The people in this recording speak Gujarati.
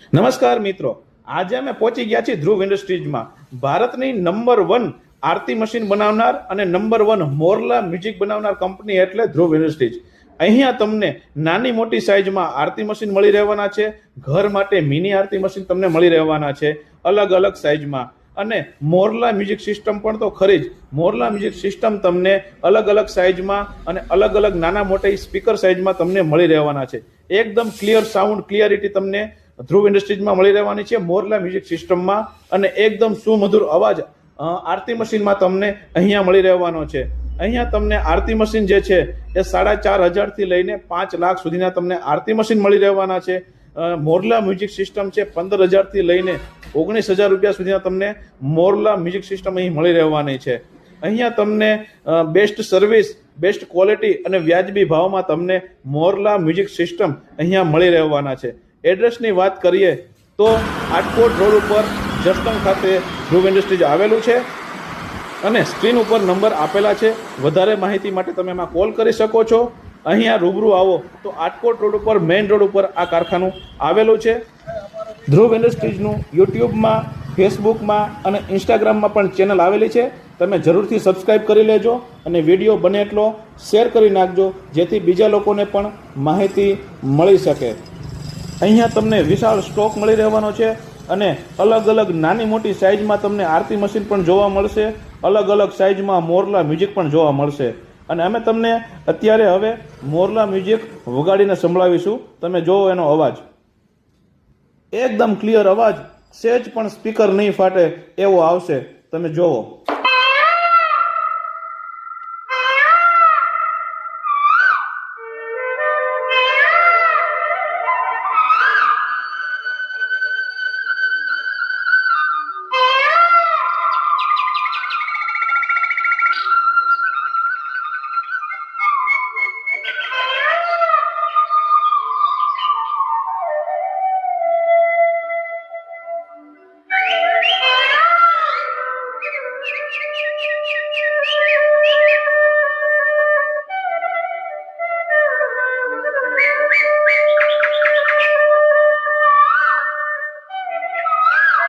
નમસ્કાર મિત્રો, આજે અમે પહોંચી ગયા છીએ ધ્રુવ ઇન્ડસ્ટ્રીઝમાં. ભારતની નંબર 1 આરતી મશીન બનાવનાર અને નંબર 1 મોરલા મ્યુઝિક બનાવનાર કંપની એટલે ધ્રુવ ઇન્ડસ્ટ્રીઝ. અહીંયા તમને નાની મોટી સાઇઝમાં આરતી મશીન મળી રહેવાના છે. ઘર માટે મિની આરતી મશીન તમને મળી રહેવાના છે અલગ અલગ સાઇઝમાં. અને મોરલા મ્યુઝિક સિસ્ટમ પણ તો ખરી જ. મોરલા મ્યુઝિક સિસ્ટમ તમને અલગ અલગ સાઇઝમાં અને અલગ અલગ નાના મોટા સ્પીકર સાઇઝમાં તમને મળી રહેવાના છે. એકદમ ક્લિયર સાઉન્ડ ક્લિયરિટી તમને ધ્રુવ ઇન્ડસ્ટ્રીઝમાં મળી રહેવાની છે મોરલા મ્યુઝિક સિસ્ટમમાં. અને એકદમ સુમધુર અવાજ આરતી મશીનમાં તમને અહીંયા મળી રહેવાનો છે. અહીંયા તમને આરતી મશીન જે છે એ 4,500 થી લઈને 5 લાખ સુધીના તમને આરતી મશીન મળી રહેવાના છે. મોરલા મ્યુઝિક સિસ્ટમ છે 15,000 થી લઈને 19,000 રૂપિયા સુધીના તમને મોરલા મ્યુઝિક સિસ્ટમ અહીં મળી રહેવાની છે. અહીંયા તમને બેસ્ટ સર્વિસ, બેસ્ટ ક્વોલિટી અને વ્યાજબી ભાવમાં તમને મોરલા મ્યુઝિક સિસ્ટમ અહીંયા મળી રહેવાના છે. એડ્રેસની વાત કરીએ તો આટકોટ રોડ ઉપર જસદણ ખાતે ધ્રુવ ઇન્ડસ્ટ્રીઝ આવેલું છે અને સ્ક્રીન ઉપર નંબર આપેલા છે. વધારે માહિતી માટે તમે એમાં કોલ કરી શકો છો. અહીંયા રૂબરૂ આવો તો આટકોટ રોડ ઉપર મેઇન રોડ ઉપર આ કારખાનું આવેલું છે. ધ્રુવ ઇન્ડસ્ટ્રીઝનું યુટ્યુબમાં, ફેસબુકમાં અને ઇન્સ્ટાગ્રામમાં પણ ચેનલ આવેલી છે. તમે જરૂરથી સબસ્ક્રાઈબ કરી લેજો અને વિડીયો બને એટલો શેર કરી નાખજો જેથી બીજા લોકોને પણ માહિતી મળી શકે. અહીંયા તમને વિશાળ સ્ટોક મળી રહેવાનો છે અને અલગ અલગ નાની મોટી સાઇઝમાં તમને આરતી મશીન પણ જોવા મળશે. અલગ અલગ સાઇઝમાં મોરલા મ્યુઝિક પણ જોવા મળશે. અને અમે તમને અત્યારે હવે મોરલા મ્યુઝિક વગાડીને સંભળાવીશું. તમે જોવો એનો અવાજ, એકદમ ક્લિયર અવાજ, સહેજ પણ સ્પીકર નહીં ફાટે એવો આવશે. તમે જોવો.